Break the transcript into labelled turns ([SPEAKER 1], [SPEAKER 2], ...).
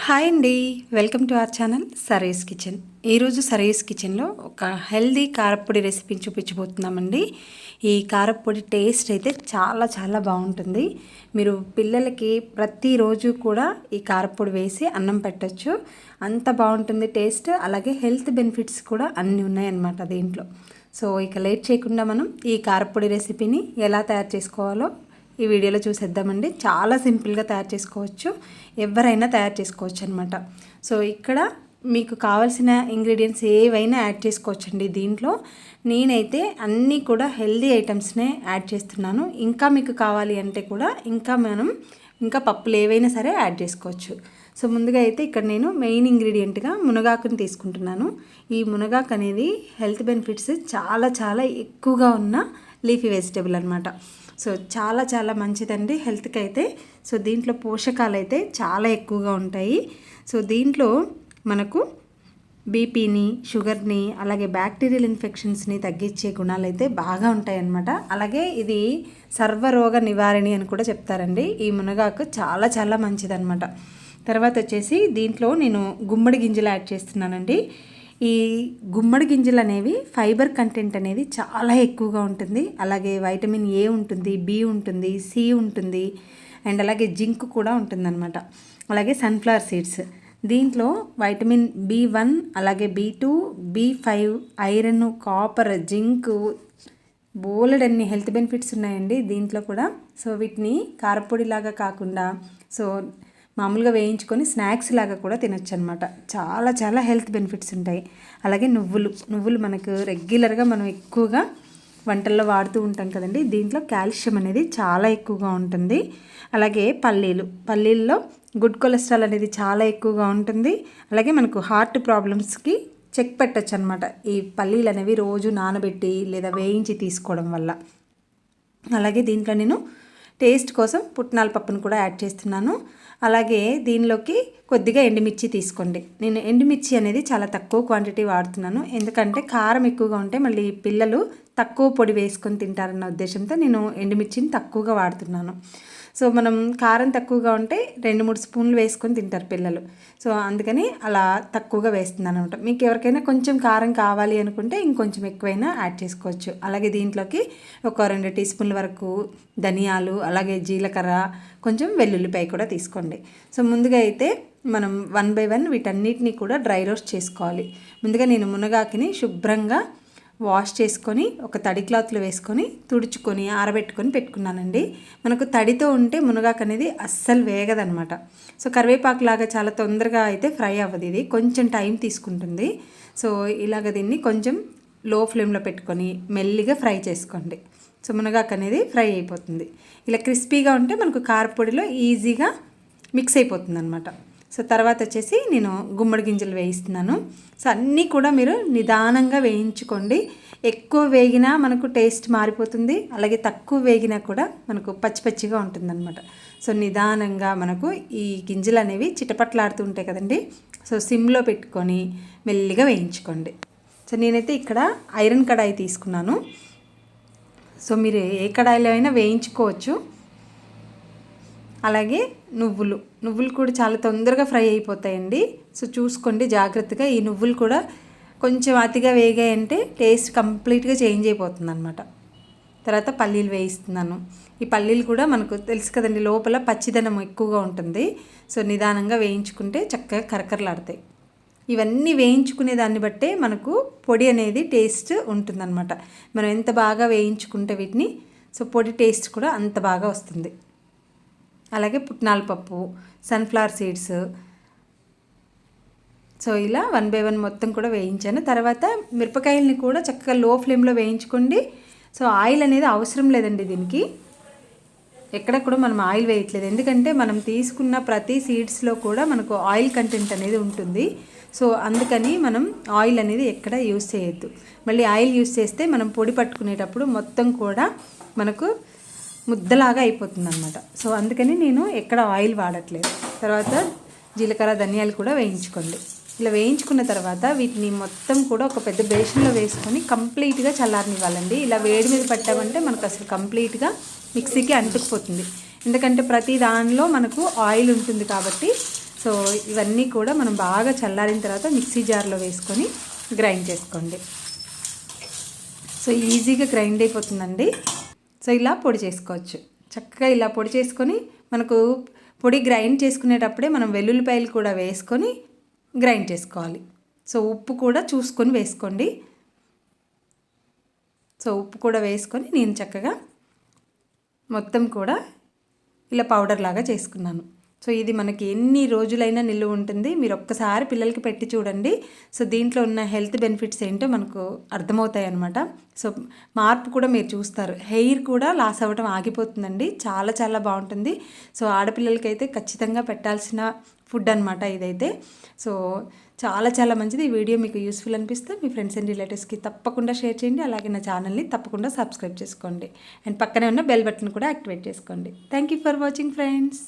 [SPEAKER 1] Hi అండి, welcome to our channel సరీస్ kitchen. ఈరోజు సరీస్ కిచెన్లో ఒక హెల్దీ కారప్పొడి రెసిపీని చూపించబోతున్నామండి. ఈ కారప్పొడి టేస్ట్ అయితే చాలా చాలా బాగుంటుంది. మీరు పిల్లలకి ప్రతిరోజు కూడా ఈ కారప్పొడి వేసి అన్నం పెట్టచ్చు. అంత బాగుంటుంది టేస్ట్. అలాగే హెల్త్ బెనిఫిట్స్ కూడా అన్నీ ఉన్నాయన్నమాట దీంట్లో. సో ఇక లేట్ చేయకుండా మనం ఈ కారప్పొడి రెసిపీని ఎలా తయారు చేసుకోవాలో ఈ వీడియోలో చూసేద్దామండి. చాలా సింపుల్గా తయారు చేసుకోవచ్చు, ఎవరైనా తయారు చేసుకోవచ్చు అనమాట. సో ఇక్కడ మీకు కావాల్సిన ఇంగ్రీడియంట్స్ ఏవైనా యాడ్ చేసుకోవచ్చండి. దీంట్లో నేనైతే అన్నీ కూడా హెల్దీ ఐటమ్స్నే యాడ్ చేస్తున్నాను. ఇంకా మీకు కావాలి అంటే కూడా ఇంకా పప్పులు ఏవైనా సరే యాడ్ చేసుకోవచ్చు. సో ముందుగా అయితే ఇక్కడ నేను మెయిన్ ఇంగ్రీడియంట్గా మునగాకుని తీసుకుంటున్నాను. ఈ మునగాకు అనేది హెల్త్ బెనిఫిట్స్ చాలా చాలా ఎక్కువగా ఉన్న లీఫీ వెజిటేబుల్ అనమాట. సో చాలా చాలా మంచిదండి హెల్త్కి అయితే. సో దీంట్లో పోషకాలు అయితే చాలా ఎక్కువగా ఉంటాయి. సో దీంట్లో మనకు బీపీని, షుగర్ని, అలాగే బ్యాక్టీరియల్ ఇన్ఫెక్షన్స్ని తగ్గించే గుణాలు అయితే బాగా ఉంటాయన్నమాట. అలాగే ఇది సర్వరోగ నివారణి అని కూడా చెప్తారండి. ఈ మునగాకు చాలా చాలా మంచిదన్నమాట. తర్వాత వచ్చేసి దీంట్లో నేను గుమ్మడి గింజలు యాడ్ చేస్తున్నానండి. ఈ గుమ్మడి గింజలు అనేవి ఫైబర్ కంటెంట్ అనేది చాలా ఎక్కువగా ఉంటుంది. అలాగే వైటమిన్ ఏ ఉంటుంది, బి ఉంటుంది, సి ఉంటుంది, అండ్ అలాగే జింక్ కూడా ఉంటుందన్నమాట. అలాగే సన్ఫ్లవర్ సీడ్స్, దీంట్లో వైటమిన్ B1, అలాగే B2, B5, iron, copper, zinc, బోలెడన్ని హెల్త్ బెనిఫిట్స్ ఉన్నాయండి దీంట్లో కూడా. సో వీటిని కారపొడిలాగా కాకుండా సో మామూలుగా వేయించుకొని స్నాక్స్ లాగా కూడా తినొచ్చు అనమాట. చాలా చాలా హెల్త్ బెనిఫిట్స్ ఉంటాయి. అలాగే నువ్వులు మనకు రెగ్యులర్గా మనం ఎక్కువగా వంటల్లో వాడుతూ ఉంటాం కదండి. దీంట్లో కాల్షియం అనేది చాలా ఎక్కువగా ఉంటుంది. అలాగే పల్లీల్లో గుడ్ కొలెస్ట్రాల్ అనేది చాలా ఎక్కువగా ఉంటుంది. అలాగే మనకు హార్ట్ ప్రాబ్లమ్స్కి చెక్ పెట్టచ్చు అనమాట ఈ పల్లీలు అనేవి రోజు నానబెట్టి లేదా వేయించి తీసుకోవడం వల్ల. అలాగే దీంట్లో నేను టేస్ట్ కోసం పుట్నాల పప్పును కూడా యాడ్ చేస్తున్నాను. అలాగే దీనిలోకి కొద్దిగా ఎండుమిర్చి తీసుకోండి. నేను ఎండుమిర్చి అనేది చాలా తక్కువ క్వాంటిటీ వాడుతున్నాను, ఎందుకంటే కారం ఎక్కువగా ఉంటే మళ్ళీ పిల్లలు తక్కువ పొడి వేసుకొని తింటారన్న ఉద్దేశంతో నేను ఎండుమిర్చిని తక్కువగా వాడుతున్నాను. సో మనం కారం తక్కువగా ఉంటే 2-3 స్పూన్లు వేసుకొని తింటారు పిల్లలు. సో అందుకని అలా తక్కువగా వేస్తున్నాను అనమాట. మీకు ఎవరికైనా కొంచెం కారం కావాలి అనుకుంటే ఇంకొంచెం ఎక్కువైనా యాడ్ చేసుకోవచ్చు. అలాగే దీంట్లోకి ఒక 2 టీ స్పూన్ల వరకు ధనియాలు, అలాగే జీలకర్ర, కొంచెం వెల్లుల్లిపాయ కూడా తీసుకోండి. సో ముందుగా అయితే మనం 1 by 1 వీటన్నిటిని కూడా డ్రై రోస్ట్ చేసుకోవాలి. ముందుగా నేను మునగాకుని శుభ్రంగా వాష్ చేసుకొని ఒక తడి క్లాత్లో వేసుకొని తుడుచుకొని ఆరబెట్టుకొని పెట్టుకున్నానండి. మనకు తడితో ఉంటే మునగాకు అనేది అస్సలు వేగదనమాట. సో కరివేపాకులాగా చాలా తొందరగా అయితే ఫ్రై అవ్వదు, ఇది కొంచెం టైం తీసుకుంటుంది. సో ఇలాగ దీన్ని కొంచెం లో ఫ్లేమ్లో పెట్టుకొని మెల్లిగా ఫ్రై చేసుకోండి. సో మునగాకు అనేది ఫ్రై అయిపోతుంది. ఇలా క్రిస్పీగా ఉంటే మనకు కారపొడిలో ఈజీగా మిక్స్ అయిపోతుంది అనమాట. సో తర్వాత వచ్చేసి నేను గుమ్మడి గింజలు వేయిస్తున్నాను. సో అన్నీ కూడా మీరు నిదానంగా వేయించుకోండి. ఎక్కువ వేగినా మనకు టేస్ట్ మారిపోతుంది, అలాగే తక్కువ వేగినా కూడా మనకు పచ్చి పచ్చిగా ఉంటుందన్నమాట. సో నిదానంగా మనకు ఈ గింజలు అనేవి చిటపట్లాడుతూ ఉంటాయి కదండి. సో సిమ్లో పెట్టుకొని మెల్లిగా వేయించుకోండి. సో నేనైతే ఇక్కడ ఐరన్ కడాయి తీసుకున్నాను. సో మీరు ఏ కడాయిలో అయినా వేయించుకోవచ్చు. అలాగే నువ్వులు కూడా చాలా తొందరగా ఫ్రై అయిపోతాయండి. సో చూసుకోండి జాగ్రత్తగా. ఈ నువ్వులు కూడా కొంచెం అతిగా వేగాయంటే టేస్ట్ కంప్లీట్గా చేంజ్ అయిపోతుంది అనమాట. తర్వాత పల్లీలు వేయిస్తున్నాను. ఈ పల్లీలు కూడా మనకు తెలుసు కదండి, లోపల పచ్చిదనం ఎక్కువగా ఉంటుంది. సో నిదానంగా వేయించుకుంటే చక్కగా కరకరలాడతాయి. ఇవన్నీ వేయించుకునే దాన్ని బట్టే మనకు పొడి అనేది టేస్ట్ ఉంటుందన్నమాట. మనం ఎంత బాగా వేయించుకుంటే వీటిని, సో పొడి టేస్ట్ కూడా అంత బాగా వస్తుంది. అలాగే పుట్నాల పప్పు, సన్ఫ్లవర్ సీడ్స్, సో ఇలా 1 by 1 మొత్తం కూడా వేయించాను. తర్వాత మిరపకాయలని కూడా చక్కగా లో ఫ్లేమ్లో వేయించుకోండి. సో ఆయిల్ అనేది అవసరం లేదండి దీనికి. ఎక్కడ కూడా మనం ఆయిల్ వేయట్లేదు, ఎందుకంటే మనం తీసుకున్న ప్రతి సీడ్స్లో కూడా మనకు ఆయిల్ కంటెంట్ అనేది ఉంటుంది. సో అందుకని మనం ఆయిల్ అనేది ఎక్కడ యూస్ చేయొద్దు. మళ్ళీ ఆయిల్ యూస్ చేస్తే మనం పొడి పట్టుకునేటప్పుడు మొత్తం కూడా మనకు ముద్దలాగా అయిపోతుంది అనమాట. సో అందుకని నేను ఎక్కడ ఆయిల్ వాడట్లేదు. తర్వాత జీలకర్ర, ధనియాలు కూడా వేయించుకోండి. ఇలా వేయించుకున్న తర్వాత వీటిని మొత్తం కూడా ఒక పెద్ద బేషన్లో వేసుకొని కంప్లీట్గా చల్లారనివ్వాలండి. ఇలా వేడి మీద పెట్టామంటే మనకు అసలు కంప్లీట్గా మిక్సీకి అంటుకుపోతుంది. ఎందుకంటే ప్రతి దానిలో మనకు ఆయిల్ ఉంటుంది కాబట్టి. సో ఇవన్నీ కూడా మనం బాగా చల్లారిన తర్వాత మిక్సీ జార్లో వేసుకొని గ్రైండ్ చేసుకోండి. సో ఈజీగా గ్రైండ్ అయిపోతుందండి. సో ఇలా పొడి చేసుకోవచ్చు. చక్కగా ఇలా పొడి చేసుకొని మనకు పొడి గ్రైండ్ చేసుకునేటప్పుడే మనం వెల్లుల్లిపాయలు కూడా వేసుకొని గ్రైండ్ చేసుకోవాలి. సో ఉప్పు కూడా చూసుకొని వేసుకోండి. సో ఉప్పు కూడా వేసుకొని నేను చక్కగా మొత్తం కూడా ఇలా పౌడర్ లాగా చేసుకున్నాను. సో ఇది మనకి ఎన్ని రోజులైనా నిల్వ ఉంటుంది. మీరు ఒక్కసారి పిల్లలకి పెట్టి చూడండి. సో దీంట్లో ఉన్న హెల్త్ బెనిఫిట్స్ ఏంటో మనకు అర్థమవుతాయి అన్నమాట. సో మార్పు కూడా మీరు చూస్తారు. హెయిర్ కూడా లాస్ అవ్వడం ఆగిపోతుందండి. చాలా చాలా బాగుంటుంది. సో ఆడపిల్లలకైతే ఖచ్చితంగా పెట్టాల్సిన ఫుడ్ అనమాట ఇదైతే. సో చాలా చాలా మంచిది. ఈ వీడియో మీకు యూస్ఫుల్ అనిపిస్తే మీ ఫ్రెండ్స్ అండ్ రిలేటివ్స్కి తప్పకుండా షేర్ చేయండి. అలాగే నా ఛానల్ని తప్పకుండా సబ్స్క్రైబ్ చేసుకోండి. అండ్ పక్కనే ఉన్న బెల్ బటన్ కూడా యాక్టివేట్ చేసుకోండి. Thank you for watching friends.